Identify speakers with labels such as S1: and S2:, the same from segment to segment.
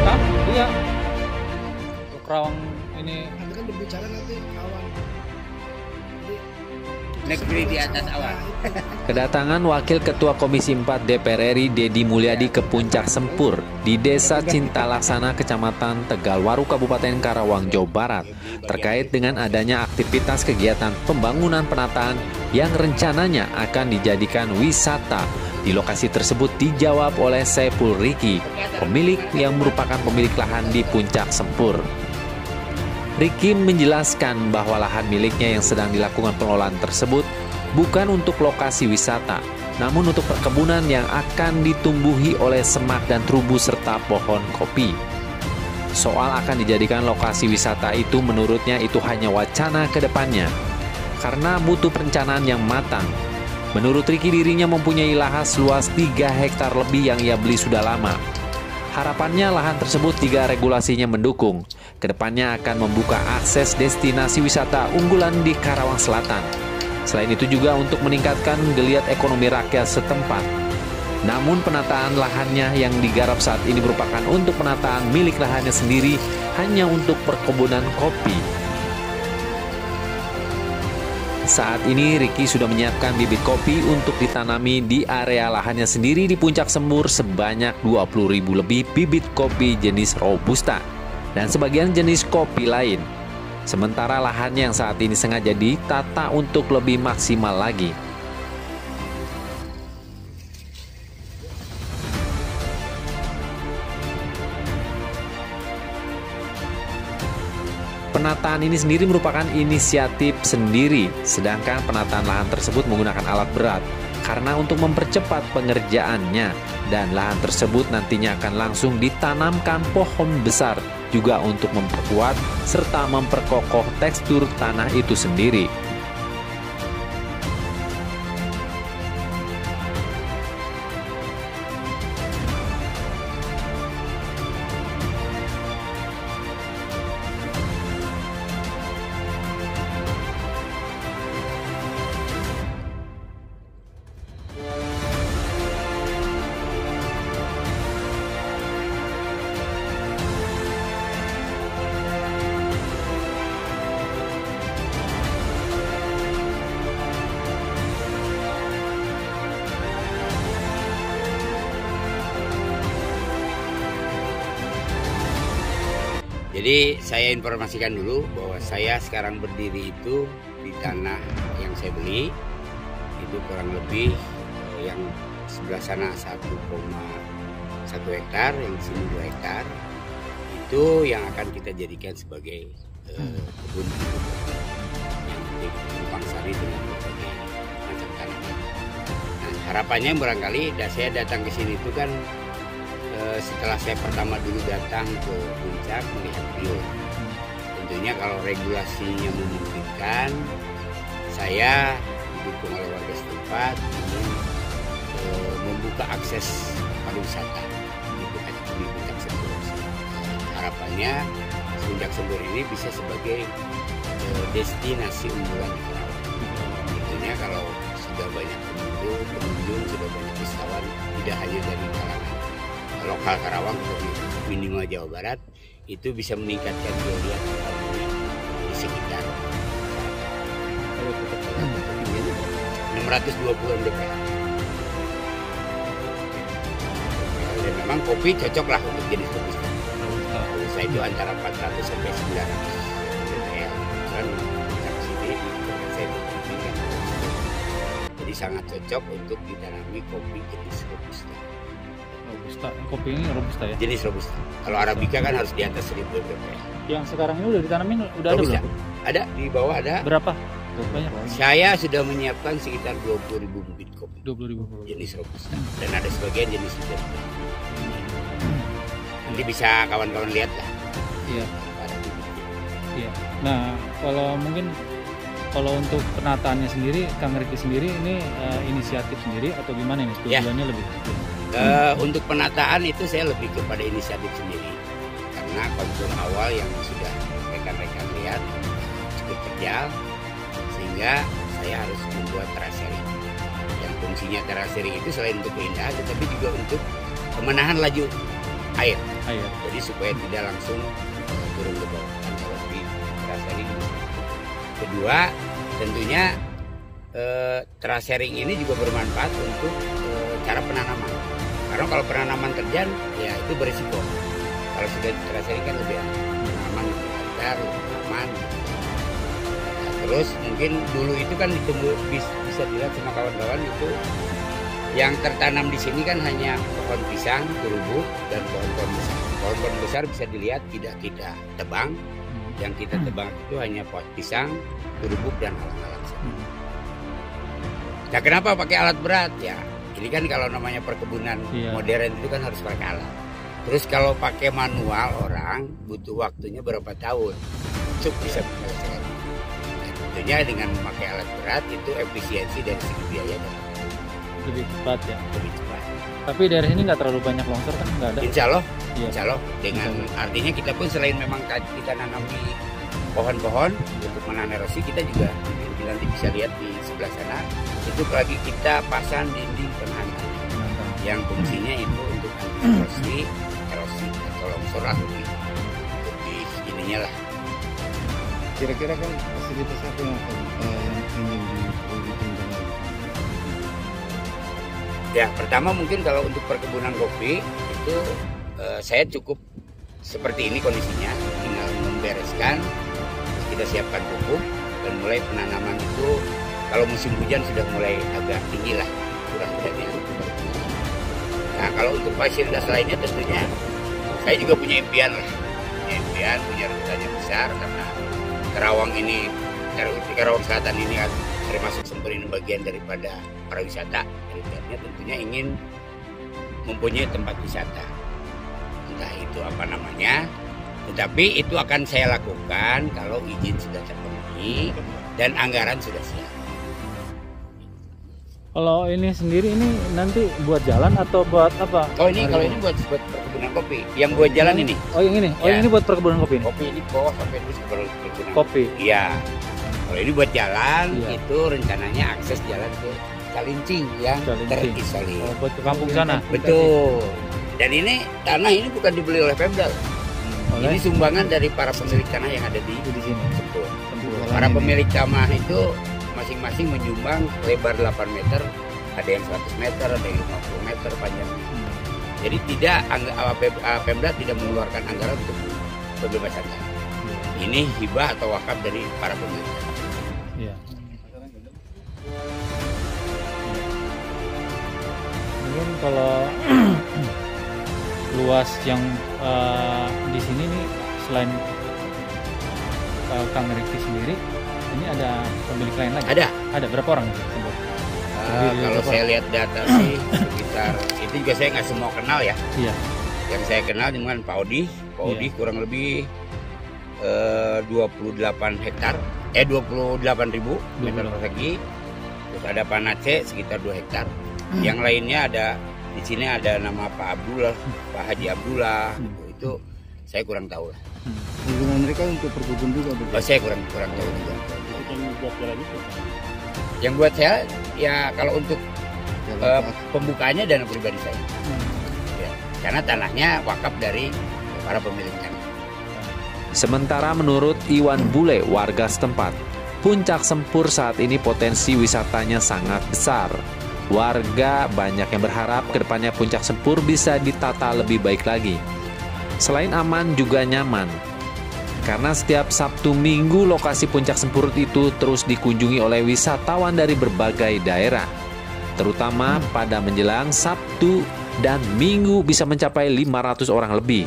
S1: Hah? Iya. Kerawang ini
S2: Nanti kan berbicara nanti awan.
S3: Negeri di atas awan.
S4: Kedatangan Wakil Ketua Komisi 4 DPR RI Deddy Mulyadi ke Puncak Sempur di Desa Cinta Laksana, Kecamatan Tegalwaru, Kabupaten Karawang, Jawa Barat, terkait dengan adanya aktivitas kegiatan pembangunan penataan yang rencananya akan dijadikan wisata. Di lokasi tersebut dijawab oleh Saiful Riki, pemilik yang merupakan pemilik lahan di Puncak Sempur. Riki menjelaskan bahwa lahan miliknya yang sedang dilakukan pengelolaan tersebut bukan untuk lokasi wisata, namun untuk perkebunan yang akan ditumbuhi oleh semak dan terubu serta pohon kopi. Soal akan dijadikan lokasi wisata itu menurutnya itu hanya wacana ke depannya, karena butuh perencanaan yang matang. Menurut Riki, dirinya mempunyai lahan seluas 3 hektar lebih yang ia beli sudah lama. Harapannya lahan tersebut jika regulasinya mendukung, kedepannya akan membuka akses destinasi wisata unggulan di Karawang Selatan. Selain itu juga untuk meningkatkan geliat ekonomi rakyat setempat. Namun penataan lahannya yang digarap saat ini merupakan untuk penataan milik lahannya sendiri hanya untuk perkebunan kopi. Saat ini Riki sudah menyiapkan bibit kopi untuk ditanami di area lahannya sendiri di Puncak Sempur sebanyak 20.000 lebih bibit kopi jenis Robusta dan sebagian jenis kopi lain. Sementara lahannya yang saat ini sengaja ditata untuk lebih maksimal lagi. Penataan ini sendiri merupakan inisiatif sendiri, sedangkan penataan lahan tersebut menggunakan alat berat karena untuk mempercepat pengerjaannya, dan lahan tersebut nantinya akan langsung ditanamkan pohon besar juga untuk memperkuat serta memperkokoh tekstur tanah itu sendiri.
S3: Jadi saya informasikan dulu bahwa saya sekarang berdiri itu di tanah yang saya beli itu kurang lebih yang sebelah sana 1,1 hektar, yang sini 2 hektar. Itu yang akan kita jadikan sebagai kebun yang tumpang sari dengan berbagai macam tanaman. Nah, harapannya barangkali saya datang ke sini itu kan setelah saya pertama dulu datang ke Puncak melihat view. Tentunya kalau regulasinya memungkinkan, saya didukung oleh warga setempat ingin membuka akses pariwisata di Puncak Sempur. Harapannya Puncak Sempur ini bisa sebagai destinasi unggulan di Karawang. Tentunya kalau sudah banyak pengunjung, sudah banyak wisatawan, tidak hanya dari kalangan lokal Karawang, tapi minimal Jawa Barat, itu bisa meningkatkan geliat ekonomi di sekitar 620 DPR. Dan memang kopi cocok lah untuk jenis Robusta. Robusta itu antara 400 sampai 900 DPR. Dan Puncak sini saya berpikir jadi sangat cocok untuk ditanami kopi jenis Robusta.
S1: Robusta, kopi ini Robusta ya?
S3: Jenis Robusta. Kalau Arabica kan harus di atas 1000 ppm.
S1: Yang sekarang ini udah ditanamin, udah
S3: Robusta.
S1: ada belum?
S3: Ada, di bawah ada.
S1: Berapa? Banyak.
S3: Saya sudah menyiapkan sekitar 20.000 bibit kopi
S1: 20.000.
S3: jenis Robusta. Dan ada sebagian jenis Arabica. Nanti bisa kawan-kawan lihat lah.
S1: Iya.
S3: Ada bibitnya.
S1: Iya. Nah, kalau untuk penataannya sendiri, Kang Riki sendiri ini inisiatif sendiri atau gimana ini? Tujuannya lebih?
S3: Untuk penataan itu saya lebih kepada inisiatif sendiri, karena kontur awal yang sudah rekan-rekan lihat cukup terjal, sehingga saya harus membuat terasering. Yang fungsinya terasering itu selain untuk keindahan, tetapi juga untuk pemenahan laju air.
S1: Air.
S3: Jadi supaya tidak langsung turun ke bawah kan kalau di terasering. Kedua, tentunya terasering ini juga bermanfaat untuk cara penanaman. Karena kalau penanaman terjal ya itu berisiko. Kalau sudah terasering kan lebih aman, lebih lancar, lebih aman. Nah, terus mungkin dulu itu kan bisa dilihat sama kawan-kawan itu yang tertanam di sini kan hanya pohon pisang, terubuk, dan pohon-pohon besar. Pohon-pohon besar bisa dilihat tidak kita tebang. Yang kita tebang itu hanya pohon pisang, terubuk, dan alang-alang. Nah, kenapa pakai alat berat ya? Ini kan kalau namanya perkebunan modern itu kan harus pakai alat. Terus kalau pakai manual orang butuh waktunya berapa tahun? Cukup bisa menyelesaikan. Nah, tentunya dengan memakai alat berat itu efisiensi dari segi biaya dan
S1: lebih cepat ya.
S3: lebih cepat.
S1: Tapi daerah ini nggak terlalu banyak longsor kan? Nggak ada.
S3: Insya Allah,
S1: Iya.
S3: insya Allah. Dengan artinya kita pun selain memang kita nanami pohon-pohon untuk menahan erosi, kita juga nanti bisa lihat di sebelah sana itu lagi kita pasang dinding penanam yang fungsinya itu untuk anti erosi atau longsor lah lebih ininya lah.
S2: Kira-kira kan fasilitas apa yang ingin ditinggalkan?
S3: Ya, pertama mungkin kalau untuk perkebunan kopi itu saya cukup seperti ini kondisinya, tinggal membereskan, terus kita siapkan pupuk dan mulai penanaman itu kalau musim hujan sudah mulai agak tinggi lah curah hujannya. Nah, kalau untuk fasilitas lainnya tentunya saya juga punya impian lah, punya rencana yang besar karena Karawang ini, Karawang Selatan ini kan termasuk Sempur ini bagian daripada pariwisata. Impiannya tentunya ingin mempunyai tempat wisata, entah itu apa namanya, tetapi itu akan saya lakukan kalau izin sudah terpenuhi dan anggaran sudah siap.
S1: Kalau ini sendiri ini nanti buat jalan atau buat apa?
S3: Oh ini kalau ini buat perkebunan kopi, yang buat jalan ini.
S1: Oh yang ini,
S3: Ya.
S1: yang ini buat perkebunan kopi ini.
S3: Kopi ini bawah sampai terus ke perkebunan
S1: Kopi.
S3: Iya. Kalau ini buat jalan,
S1: Iya.
S3: itu rencananya akses jalan ke Calincing yang
S1: Calincing.
S3: terisolir.
S1: Oh, buat ke kampung sana.
S3: Betul. Dan ini tanah ini bukan dibeli oleh Pemda. Ini sumbangan dari para pemilik tanah yang ada di
S1: Di sini.
S3: Sempur. Para pemilik tanah itu masing-masing menyumbang lebar 8 meter, ada yang 100 meter, ada yang 50 meter panjangnya. Jadi tidak Pemda tidak mengeluarkan anggaran untuk pembebasan tanah. Ini hibah atau wakaf dari para pemilik tanah.
S1: Iya. Mungkin kalau luas yang di sini nih selain Kang Riki sendiri, ini ada pemilik lain lagi? Ada berapa orang?
S3: Kalau saya lihat data sih sekitar itu juga saya nggak semua kenal ya.
S1: Iya.
S3: Yang saya kenal dengan Pak Odi kurang lebih 28 hektar, 28.000 meter persegi. Terus ada Pak Nace sekitar 2 hektar. Yang lainnya ada di sini ada nama Pak Abdullah, Pak Haji Abdullah. Itu saya kurang tahu lah.
S2: Lingkungan mereka untuk perkebunan juga begitu.
S3: Saya kurang tahu juga. Yang buat saya ya kalau untuk pembukaannya dana pribadi saya. Ya, karena tanahnya wakaf dari para pemilik tanah.
S4: Sementara menurut Iwan Bule, warga setempat, Puncak Sempur saat ini potensi wisatanya sangat besar. Warga banyak yang berharap kedepannya Puncak Sempur bisa ditata lebih baik lagi. Selain aman juga nyaman. Karena setiap Sabtu Minggu lokasi Puncak Sempur itu terus dikunjungi oleh wisatawan dari berbagai daerah. Terutama pada menjelang Sabtu dan Minggu bisa mencapai 500 orang lebih.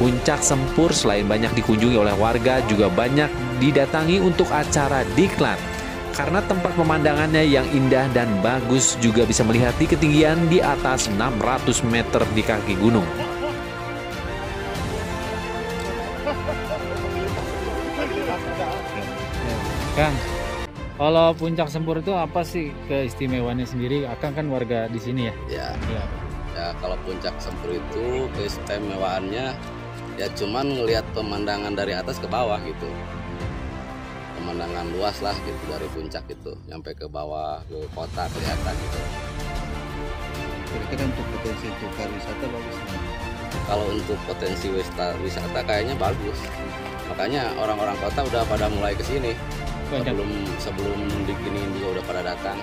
S4: Puncak Sempur selain banyak dikunjungi oleh warga juga banyak didatangi untuk acara diklat. Karena tempat pemandangannya yang indah dan bagus juga bisa melihat di ketinggian di atas 600 meter di kaki gunung.
S1: Kang, kalau Puncak Sempur itu apa sih keistimewaannya sendiri? Akang kan warga di sini ya?
S5: Ya,
S1: Ya.
S5: ya kalau Puncak Sempur itu keistimewaannya ya cuman ngelihat pemandangan dari atas ke bawah gitu. Pemandangan luas lah gitu dari puncak itu sampai ke bawah ke kota kelihatan gitu.
S2: Kira-kira untuk potensi untuk pariwisata bagus.
S5: kalau untuk potensi wisata kayaknya bagus. Makanya orang-orang kota udah pada mulai ke sini.
S1: Banyak.
S5: Sebelum diginiin juga udah pada datang.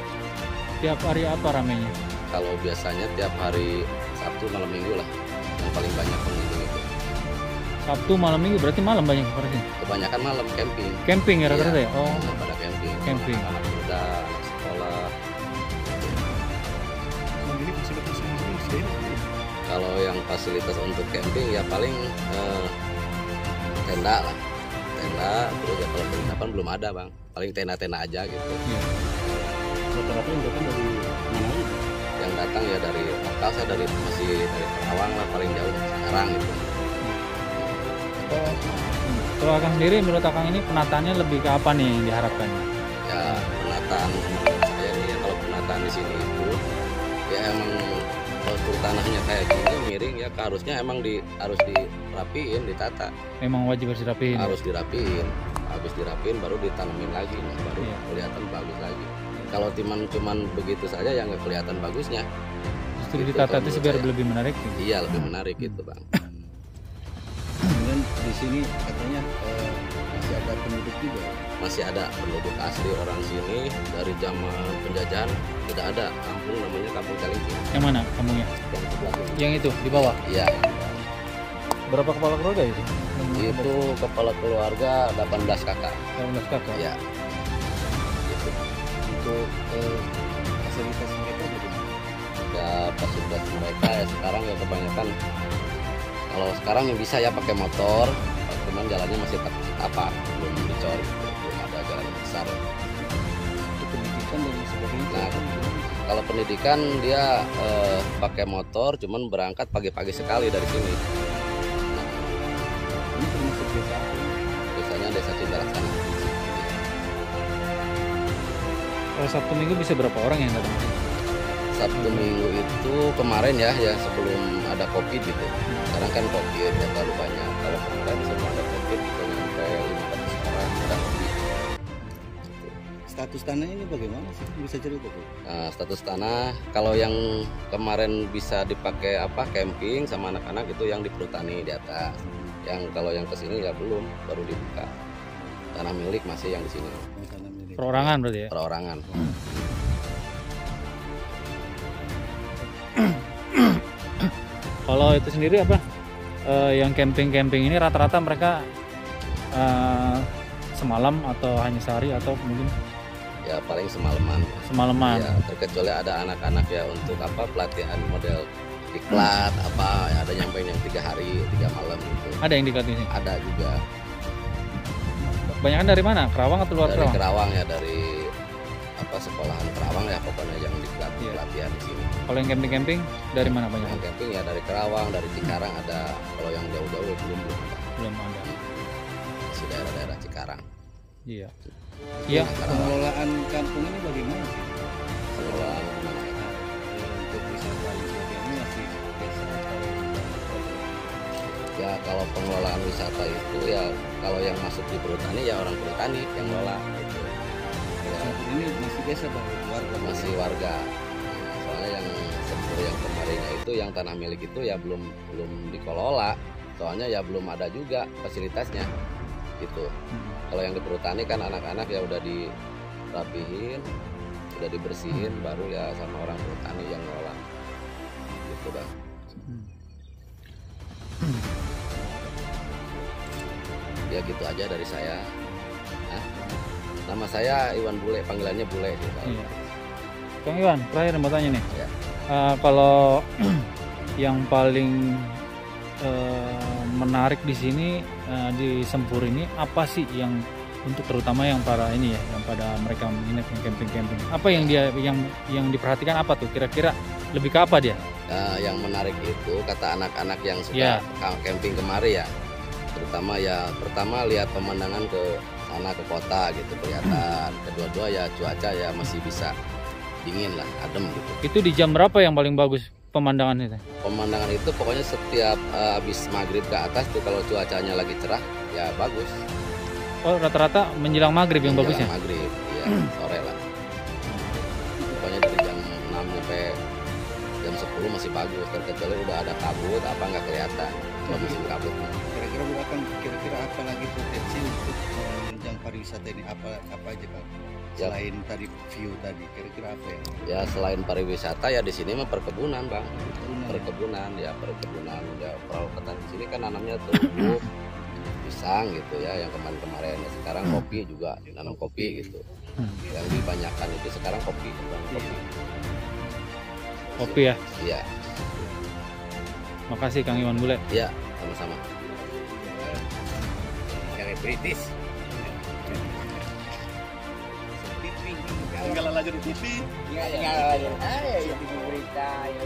S1: Tiap hari apa ramenya?
S5: Kalau biasanya tiap hari Sabtu malam Minggu lah yang paling banyak pengunjung itu.
S1: Sabtu malam Minggu berarti malam banyak seperti
S5: Kebanyakan malam camping.
S1: camping ya rata-rata ya? Oh,
S5: Pada camping.
S1: Camping.
S5: Anak muda, anak sekolah. Kalau yang fasilitas untuk camping ya paling tenda lah. Tenda, terus ya kalau penginapan belum ada bang. Paling tenda-tenda aja gitu.
S1: iya.
S2: Rata-rata yang datang dari mana aja?
S5: Yang datang ya dari lokal, saya masih dari Karawang lah paling jauh sekarang gitu.
S1: Kalau Akang sendiri, menurut Akang ini penataannya lebih ke apa nih yang diharapkan?
S5: Ya penataan menurut saya nih ya, kalau penataan di sini itu ya emang kalau tanahnya kayak gini miring ya harusnya emang harus dirapiin, ditata.
S1: Memang wajib harus dirapiin.
S5: Harus dirapiin. Habis dirapiin baru ditanemin lagi, nah, baru
S1: Iya.
S5: kelihatan bagus lagi. Kalau cuman begitu saja yang nggak kelihatan bagusnya.
S1: Justru
S5: Gitu,
S1: ditata
S5: kalau
S1: itu
S5: menurut
S1: biar
S5: saya.
S1: lebih menarik. Gitu.
S5: Iya lebih menarik gitu bang.
S2: Kemudian di sini katanya masih ada penduduk juga.
S5: Masih ada penduduk asli orang sini dari zaman penjajahan. Tidak ada kampung namanya Kampung Kalingking
S1: Yang mana kampungnya?
S5: yang sebelah sini.
S1: Yang itu di bawah.
S5: Iya.
S1: Berapa kepala keluarga itu?
S5: Itu kepala keluarga 18 kakak.
S1: 18 kakak.
S5: Ya. Gitu.
S2: Untuk fasilitas mereka bagaimana?
S5: Ya fasilitas mereka ya sekarang ya kebanyakan. Kalau sekarang yang bisa ya pakai motor, cuman jalannya masih apa belum dicor, belum ada jalan besar.
S2: Untuk pendidikan dan sebagainya.
S5: Nah, kalau pendidikan dia pakai motor, cuman berangkat pagi-pagi sekali dari sini.
S2: Ini termasuk desa apa?
S5: Biasanya desa Cinta Laksana.
S1: Kalau Sabtu Minggu bisa berapa orang yang datang?
S5: Sabtu Minggu itu kemarin ya sebelum ada Covid gitu. Sekarang kan Covid ya terlalu banyak. Kalau kemarin semua ada Covid bisa sampai 500 orang kurang lebih.
S2: Status tanahnya ini bagaimana sih? Bisa cerita tuh?
S5: Nah, status tanah kalau yang kemarin bisa dipakai camping sama anak-anak itu yang di perhutani di atas. Yang kalau yang kesini ya belum, baru dibuka. Tanah milik masih yang di sini.
S2: Tanah milik.
S1: Perorangan berarti ya?
S5: Perorangan.
S1: Kalau itu sendiri apa? Yang camping-camping ini rata-rata mereka semalam atau hanya sehari atau mungkin
S5: Ya paling semalaman.
S1: semalaman.
S5: Ya, terkecuali ada anak-anak ya untuk pelatihan model diklat ya ada nyampein yang 3 hari 3 malam gitu.
S1: Ada yang di sini.
S5: Ada juga
S1: Kebanyakan dari mana? Kerawang atau luar
S5: dari
S1: Kerawang?
S5: Kerawang ya dari sekolahan Kerawang ya pokoknya yang diklat
S1: Iya.
S5: pelatihan di sini.
S1: Kalau yang camping-camping dari mana banyak?
S5: Yang camping ya dari Kerawang, dari Cikarang ada. Kalau yang jauh-jauh ya belum ada.
S1: Belum ada.
S5: Masih daerah-daerah Cikarang.
S1: Iya. Iya.
S2: Pengelolaan kampung ini bagaimana sih?
S5: Pengelolaan
S2: Untuk wisata dan sebagainya masih desa atau
S5: ya kalau pengelolaan wisata itu ya kalau yang masuk di perhutani ya orang perhutani yang ngelola gitu. Ya,
S2: kampung ini masih desa bang, warga
S5: masih warga. Soalnya yang sempur yang kemarinnya itu yang tanah milik itu ya belum dikelola. Soalnya ya belum ada juga fasilitasnya gitu. Kalau yang di perhutani kan anak-anak ya udah dirapihin, udah dibersihin, baru ya sama orang perhutani yang ngelola gitu bang. Ya gitu aja dari saya. Nama saya Iwan Bule, panggilannya Bule gitu.
S1: Iya. Kang Iwan, terakhir mau tanya nih.
S5: Ya.
S1: Kalau yang paling menarik di sini di Sempur ini apa sih yang untuk terutama yang para ini ya, yang pada mereka menginap yang camping-camping. Apa yang yang diperhatikan apa tuh? Kira-kira lebih ke apa dia?
S5: Yang menarik itu kata anak-anak yang
S1: Ya.
S5: suka camping kemari ya, terutama ya pertama lihat pemandangan ke sana ke kota gitu kelihatan. Kedua-dua ya cuaca ya masih bisa dingin lah, adem gitu.
S1: Itu di jam berapa yang paling bagus pemandangan itu?
S5: Pemandangan itu pokoknya setiap habis maghrib ke atas tuh kalau cuacanya lagi cerah ya bagus.
S1: Oh, rata-rata menjelang maghrib yang bagus ya?
S5: Menjelang maghrib, iya sore lah. Pokoknya dari jam 6 sampai jam 10 dulu masih bagus, terkecuali udah ada kabut apa nggak kelihatan kalau musim kabut.
S2: Kira-kira Bu Akang, kira-kira apa lagi potensi untuk menunjang pariwisata ini, apa aja Kang?
S5: Ya.
S2: Selain tadi view tadi, kira-kira apa ya?
S5: Ya selain pariwisata ya di sini mah perkebunan Bang.
S2: Perkebunan.
S5: Perkebunan ya perahu ketan di sini kan nanamnya terumbu, pisang gitu ya yang kemarin-kemarin. Ya, sekarang kopi juga nanam kopi gitu. Yang dibanyakan itu sekarang kopi.
S1: Kopi ya.
S5: Iya.
S1: Makasih Kang Iwan Bule.
S5: Iya, sama-sama.
S3: Kayak British.
S2: Tinggal lanjut di TV.
S3: Tinggal lanjut. Ah ya, berita ya.